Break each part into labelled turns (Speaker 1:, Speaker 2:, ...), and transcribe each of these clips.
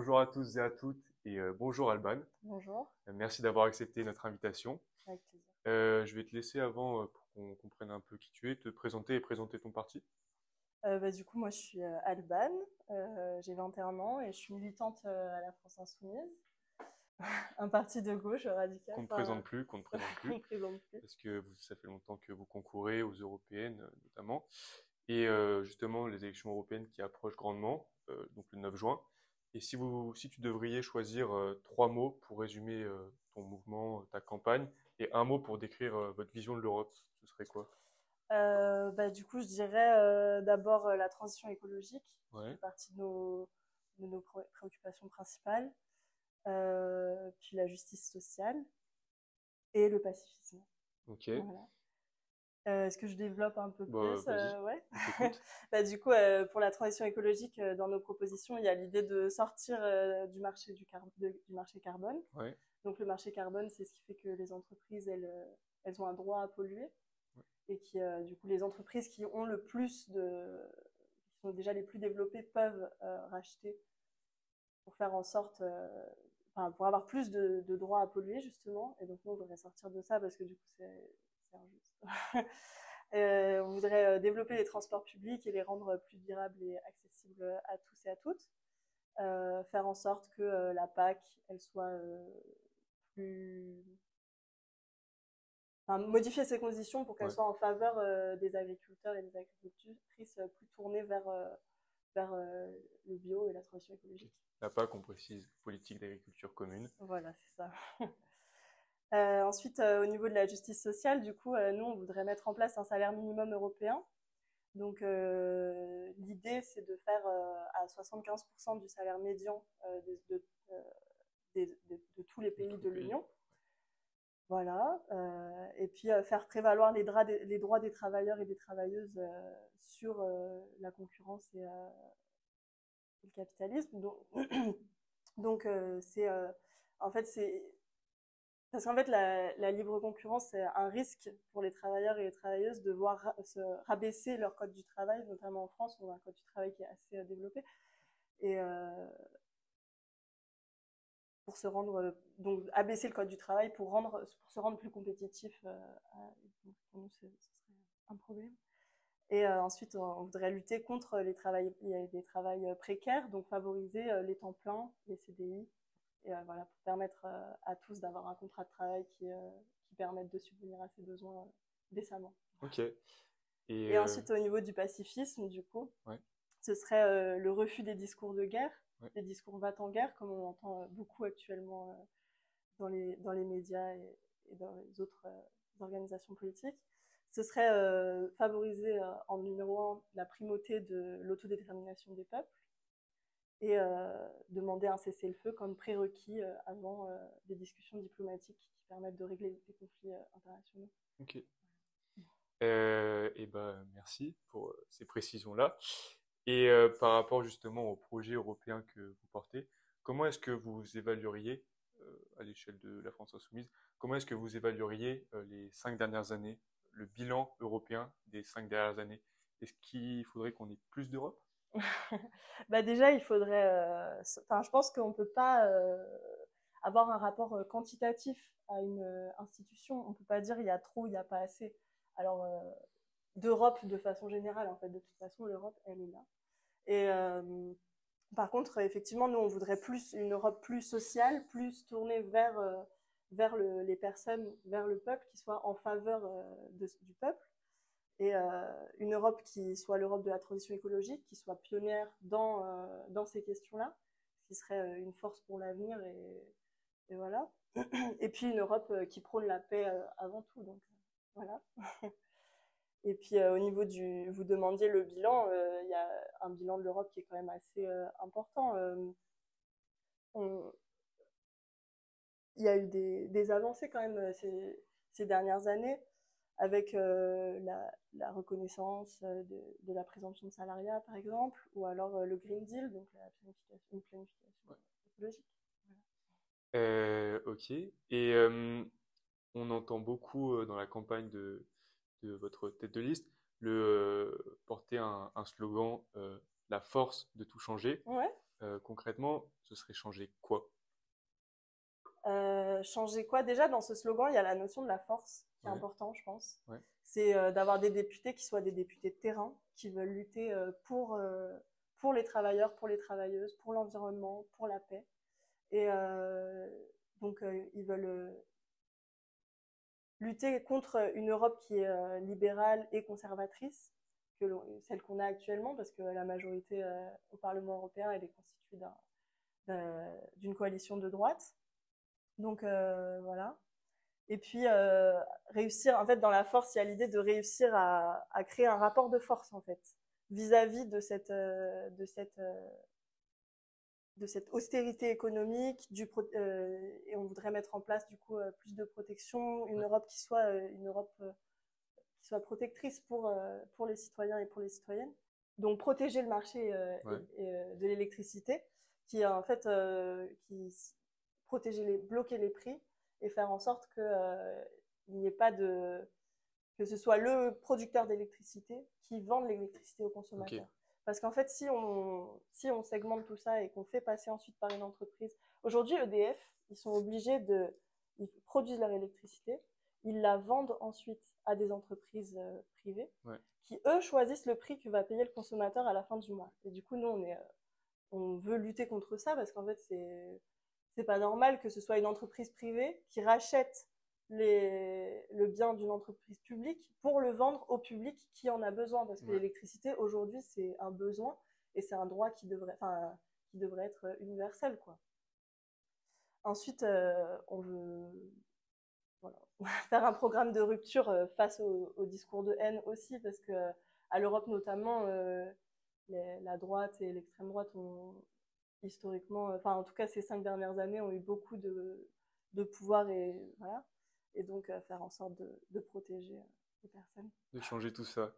Speaker 1: Bonjour à tous et à toutes et bonjour Alban.
Speaker 2: Bonjour,
Speaker 1: Merci d'avoir accepté notre invitation.
Speaker 2: avec plaisir.
Speaker 1: Je vais te laisser avant pour qu'on comprenne un peu qui tu es, te présenter et présenter ton parti.
Speaker 2: Du coup, moi, je suis Alban, j'ai 21 ans et je suis militante à la France Insoumise, un parti de gauche radical,
Speaker 1: Qu'on ne
Speaker 2: enfin,
Speaker 1: présente plus, qu'on ne présente
Speaker 2: qu'on
Speaker 1: plus,
Speaker 2: ne présente plus.
Speaker 1: parce que ça fait longtemps que vous concourez aux européennes notamment. Et justement, les élections européennes qui approchent grandement, donc le 9 juin. Et si tu devriez choisir trois mots pour résumer ton mouvement, ta campagne, et un mot pour décrire votre vision de l'Europe, ce serait quoi?
Speaker 2: Du coup, je dirais d'abord la transition écologique, qui
Speaker 1: Ouais,
Speaker 2: fait partie de nos préoccupations principales, puis la justice sociale et le pacifisme.
Speaker 1: ok.
Speaker 2: Voilà. Est-ce que je développe un peu
Speaker 1: Bah,
Speaker 2: plus?
Speaker 1: vas-y,
Speaker 2: Ouais.
Speaker 1: on t'écoute.
Speaker 2: Du coup, pour la transition écologique, dans nos propositions, il y a l'idée de sortir du marché carbone.
Speaker 1: Ouais,
Speaker 2: Donc, le marché carbone, c'est ce qui fait que les entreprises, elles ont un droit à polluer
Speaker 1: ouais,
Speaker 2: et du coup, les entreprises qui ont qui sont déjà les plus développées peuvent racheter pour faire en sorte, enfin, pour avoir plus de droits à polluer, justement. Et donc, nous, on voudrait sortir de ça parce que du coup, c'est injuste. On voudrait développer les transports publics et les rendre plus durables et accessibles à tous et à toutes. Faire en sorte que la PAC, elle soit plus... Enfin, modifier ses conditions pour qu'elle
Speaker 1: ouais.
Speaker 2: soit en faveur des agriculteurs et des agricultrices plus tournés vers le bio et la transition
Speaker 1: Ok.
Speaker 2: écologique.
Speaker 1: La PAC, on précise politique d'agriculture commune.
Speaker 2: Voilà, c'est ça. Ensuite, au niveau de la justice sociale, du coup, nous, on voudrait mettre en place un salaire minimum européen. Donc, l'idée, c'est de faire à 75% du salaire médian de tous les
Speaker 1: De
Speaker 2: pays
Speaker 1: tous les
Speaker 2: de
Speaker 1: pays.
Speaker 2: l'Union. Voilà. Et puis, faire prévaloir les droits des travailleurs et des travailleuses sur la concurrence et le capitalisme. Donc, en fait, c'est parce qu'en fait, la libre concurrence, c'est un risque pour les travailleurs et les travailleuses de voir se rabaisser leur code du travail, notamment en France, où on a un code du travail qui est assez développé. Et pour se rendre, donc abaisser le code du travail pour se rendre plus compétitif, pour nous, ce serait un problème. Et ensuite, on voudrait lutter contre les travails précaires, donc favoriser les temps pleins, les CDI, et voilà, pour permettre à tous d'avoir un contrat de travail qui permette de subvenir à ses besoins décemment.
Speaker 1: Ok. Et
Speaker 2: Et ensuite, au niveau du pacifisme, du coup,
Speaker 1: ouais,
Speaker 2: ce serait le refus des discours de guerre,
Speaker 1: ouais,
Speaker 2: des discours va-t-en-guerre, comme on entend beaucoup actuellement dans les médias et dans les autres organisations politiques. Ce serait favoriser en numéro un la primauté de l'autodétermination des peuples et demander un cessez-le-feu comme prérequis avant des discussions diplomatiques qui permettent de régler les conflits internationaux.
Speaker 1: ok. Et ben, merci pour ces précisions-là. Et par rapport justement au projet européen que vous portez, comment est-ce que vous évalueriez, à l'échelle de la France Insoumise, comment est-ce que vous évalueriez les 5 dernières années, le bilan européen des 5 dernières années? Est-ce qu'il faudrait qu'on ait plus d'Europe?
Speaker 2: Déjà, il faudrait. Enfin, je pense qu'on ne peut pas avoir un rapport quantitatif à une institution. On ne peut pas dire il y a trop, il n'y a pas assez. Alors, d'Europe de façon générale, en fait, de toute façon, l'Europe, elle est là. Et par contre, effectivement, nous, on voudrait plus une Europe plus sociale, plus tournée vers les personnes, vers le peuple, qui soit en faveur du peuple. Et une Europe qui soit l'Europe de la transition écologique, qui soit pionnière dans ces questions-là, ce qui serait une force pour l'avenir. Et voilà. Et puis une Europe qui prône la paix avant tout. Donc voilà. Et puis au niveau vous demandiez le bilan, il y a un bilan de l'Europe qui est quand même assez important. On- il y a eu des avancées quand même ces dernières années avec la reconnaissance de la présomption de salariat, par exemple, ou alors le Green Deal, donc une planification
Speaker 1: Ouais.
Speaker 2: écologique. Voilà.
Speaker 1: Ok. Et on entend beaucoup dans la campagne de votre tête de liste porter un slogan, la force de tout changer.
Speaker 2: Ouais.
Speaker 1: Concrètement, ce serait changer quoi?
Speaker 2: Changer quoi? Déjà, dans ce slogan, il y a la notion de la force, qui est
Speaker 1: Ouais,
Speaker 2: important, je pense.
Speaker 1: ouais,
Speaker 2: C'est d'avoir des députés qui soient des députés de terrain, qui veulent lutter pour les travailleurs, pour les travailleuses, pour l'environnement, pour la paix. Et ils veulent lutter contre une Europe qui est libérale et conservatrice, celle qu'on a actuellement, parce que la majorité au Parlement européen, elle est constituée d'une coalition de droite. Donc voilà. Et puis réussir, en fait, dans la force, il y a l'idée de réussir à créer un rapport de force, en fait, vis-à-vis de cette austérité économique, et on voudrait mettre en place du coup plus de protection, une
Speaker 1: ouais,
Speaker 2: Europe une Europe qui soit protectrice pour les citoyens et pour les citoyennes. Donc protéger le marché
Speaker 1: ouais,
Speaker 2: de l'électricité, qui en fait bloquer les prix et faire en sorte que il n'y ait pas de que ce soit le producteur d'électricité qui vende l'électricité aux
Speaker 1: ok,
Speaker 2: consommateurs. Parce qu'en fait, si on segmente tout ça et qu'on fait passer ensuite par une entreprise, aujourd'hui EDF, ils produisent leur électricité, ils la vendent ensuite à des entreprises privées
Speaker 1: ouais,
Speaker 2: qui, eux, choisissent le prix que va payer le consommateur à la fin du mois. Et du coup, nous, on veut lutter contre ça parce qu'en fait, c'est pas normal que ce soit une entreprise privée qui rachète le bien d'une entreprise publique pour le vendre au public qui en a besoin. Parce que
Speaker 1: ouais,
Speaker 2: l'électricité, aujourd'hui, c'est un besoin et c'est un droit qui devrait être universel, quoi. Ensuite, on veut voilà, faire un programme de rupture face au discours de haine aussi, parce que à l'Europe notamment, la droite et l'extrême droite ont historiquement, enfin en tout cas ces 5 dernières années, ont eu beaucoup de pouvoir et voilà, et donc faire en sorte de protéger les personnes.
Speaker 1: de changer tout ça.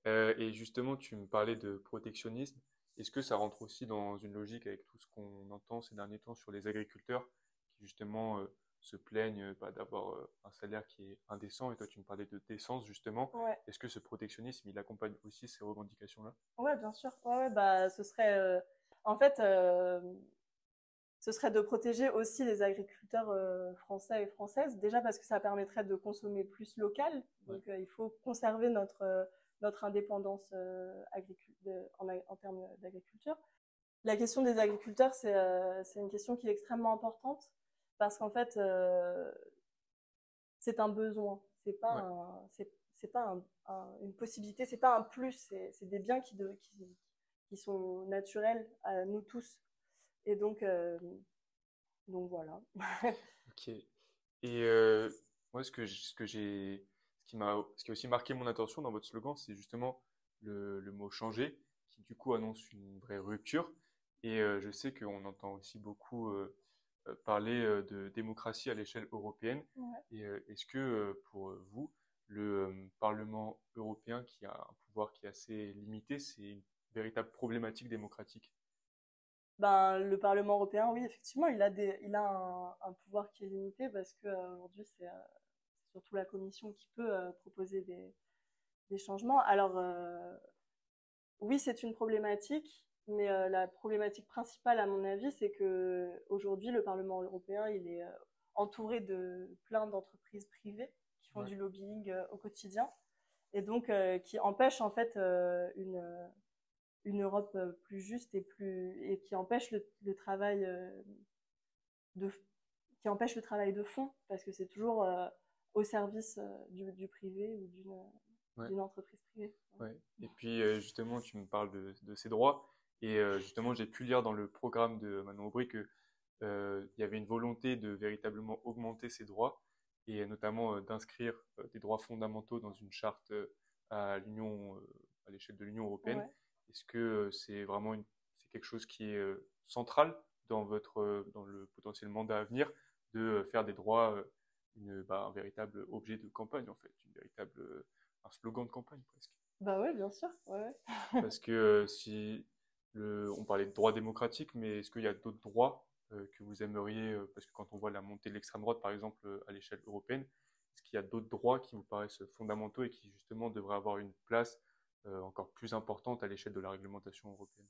Speaker 1: Et justement, tu me parlais de protectionnisme. Est-ce que ça rentre aussi dans une logique avec tout ce qu'on entend ces derniers temps sur les agriculteurs qui justement se plaignent d'avoir un salaire qui est indécent? Et toi, tu me parlais de décence justement.
Speaker 2: Ouais,
Speaker 1: Est-ce que ce protectionnisme, il accompagne aussi ces revendications-là?
Speaker 2: ouais, bien sûr. Ouais, ouais, bah ce serait, en fait, ce serait de protéger aussi les agriculteurs français et françaises, déjà parce que ça permettrait de consommer plus local.
Speaker 1: Ouais,
Speaker 2: Donc il faut conserver notre indépendance en termes d'agriculture. La question des agriculteurs, c'est une question qui est extrêmement importante parce qu'en fait, c'est un besoin.
Speaker 1: ouais,
Speaker 2: C'est pas une possibilité, c'est pas un plus. C'est des biens qui sont naturels à nous tous. Et donc voilà.
Speaker 1: ok. Et moi, ce qui a aussi marqué mon attention dans votre slogan, c'est justement le mot changer, qui du coup annonce une vraie rupture. Et je sais qu'on entend aussi beaucoup parler de démocratie à l'échelle européenne.
Speaker 2: Ouais.
Speaker 1: Et est-ce que pour vous, le Parlement européen, qui a un pouvoir qui est assez limité, c'est une véritable problématique démocratique?
Speaker 2: Ben, le Parlement européen, oui, effectivement, il a un pouvoir qui est limité parce que aujourd'hui, c'est surtout la Commission qui peut proposer des changements. Alors, oui, c'est une problématique, mais la problématique principale, à mon avis, c'est que aujourd'hui, le Parlement européen, il est entouré de plein d'entreprises privées qui font
Speaker 1: Ouais,
Speaker 2: du lobbying au quotidien et donc qui empêchent en fait une Europe plus juste et qui empêche le travail de qui empêche le travail de fond parce que c'est toujours au service du privé ou
Speaker 1: ouais.
Speaker 2: d'une entreprise privée.
Speaker 1: Ouais. Et puis justement, tu me parles de ces droits. Et justement, j'ai pu lire dans le programme de Manon Aubry que il y avait une volonté de véritablement augmenter ces droits et notamment d'inscrire des droits fondamentaux dans une charte à l'échelle de l'Union européenne.
Speaker 2: Ouais.
Speaker 1: Est-ce que c'est quelque chose qui est central dans dans le potentiel mandat à venir de faire des droits un véritable objet de campagne en fait, un slogan de campagne presque?
Speaker 2: Bah ouais, bien sûr. Ouais.
Speaker 1: Parce que si on parlait de droits démocratiques, mais est-ce qu'il y a d'autres droits que vous aimeriez, parce que quand on voit la montée de l'extrême droite, par exemple, à l'échelle européenne, est-ce qu'il y a d'autres droits qui vous paraissent fondamentaux et qui justement devraient avoir une place encore plus importante à l'échelle de la réglementation européenne?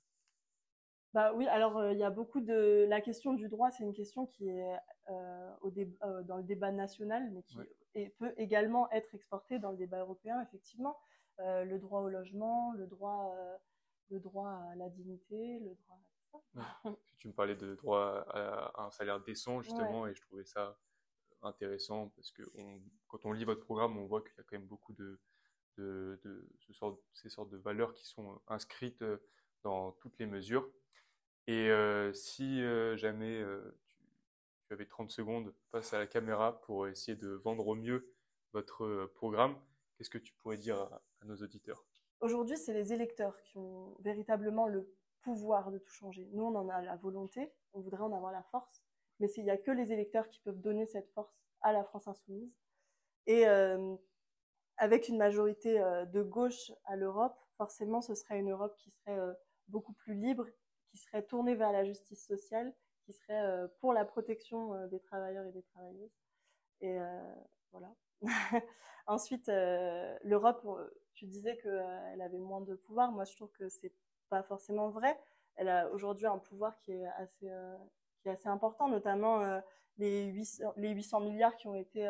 Speaker 2: Bah oui, alors il y a beaucoup de la question du droit, c'est une question qui est dans le débat national, mais qui
Speaker 1: Ouais.
Speaker 2: peut également être exportée dans le débat européen, effectivement. Le droit au logement, le droit à la dignité, le droit à tout
Speaker 1: Ouais.
Speaker 2: ça.
Speaker 1: Tu me parlais de droit à un salaire décent,
Speaker 2: Ouais,
Speaker 1: justement, et je trouvais ça intéressant parce que quand on lit votre programme, on voit qu'il y a quand même beaucoup de ces sortes de valeurs qui sont inscrites dans toutes les mesures. Et si jamais tu avais 30 secondes face à la caméra pour essayer de vendre au mieux votre programme, qu'est-ce que tu pourrais dire à nos auditeurs?
Speaker 2: aujourd'hui, c'est les électeurs qui ont véritablement le pouvoir de tout changer. Nous, on en a la volonté, on voudrait en avoir la force, mais il n'y a que les électeurs qui peuvent donner cette force à la France insoumise. Et avec une majorité de gauche à l'Europe, forcément, ce serait une Europe qui serait beaucoup plus libre, qui serait tournée vers la justice sociale, qui serait pour la protection des travailleurs et des travailleuses. Et voilà. Ensuite, l'Europe, tu disais qu'elle avait moins de pouvoir. Moi, je trouve que c'est pas forcément vrai. Elle a aujourd'hui un pouvoir qui est assez important, notamment les 800 milliards qui ont été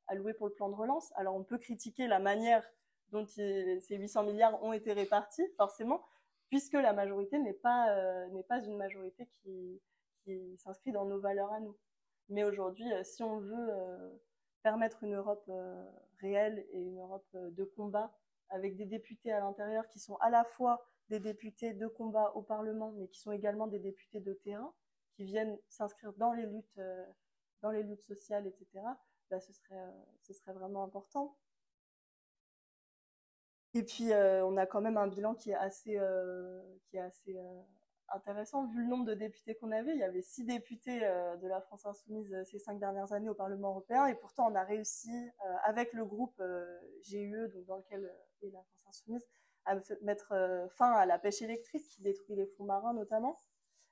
Speaker 2: alloués pour le plan de relance. Alors, on peut critiquer la manière dont ces 800 milliards ont été répartis, forcément, puisque la majorité n'est pas une majorité qui s'inscrit dans nos valeurs à nous. Mais aujourd'hui, si on veut permettre une Europe réelle et une Europe de combat, avec des députés à l'intérieur qui sont à la fois des députés de combat au Parlement, mais qui sont également des députés de terrain, qui viennent s'inscrire dans les luttes sociales, etc., bah, ce serait vraiment important. Et puis, on a quand même un bilan qui est assez intéressant. Vu le nombre de députés qu'on avait, il y avait 6 députés de la France insoumise ces 5 dernières années au Parlement européen. Et pourtant, on a réussi, avec le groupe GUE, donc dans lequel est la France insoumise, à mettre fin à la pêche électrique qui détruit les fonds marins notamment.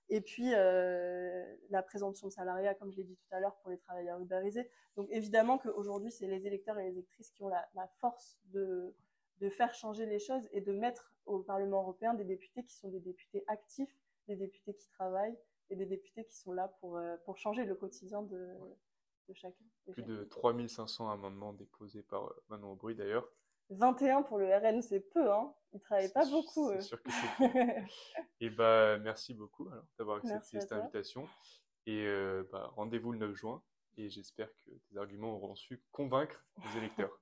Speaker 2: Et puis, la présomption de salariat, comme je l'ai dit tout à l'heure, pour les travailleurs ubérisés. Donc, évidemment qu'aujourd'hui, c'est les électeurs et les électrices qui ont la force de faire changer les choses et de mettre au Parlement européen des députés qui sont des députés actifs, des députés qui travaillent et des députés qui sont là pour changer le quotidien de chacun.
Speaker 1: Plus de 3500 amendements déposés par Manon Aubry d'ailleurs.
Speaker 2: 21 pour le RN, c'est peu, hein. Ils travaillent pas beaucoup,
Speaker 1: C'est
Speaker 2: eux.
Speaker 1: sûr que c'est peu. Et bah merci beaucoup alors d'avoir
Speaker 2: Merci
Speaker 1: accepté
Speaker 2: à
Speaker 1: cette
Speaker 2: toi.
Speaker 1: invitation. Et bah, rendez-vous le 9 juin. Et j'espère que tes arguments auront su convaincre les électeurs.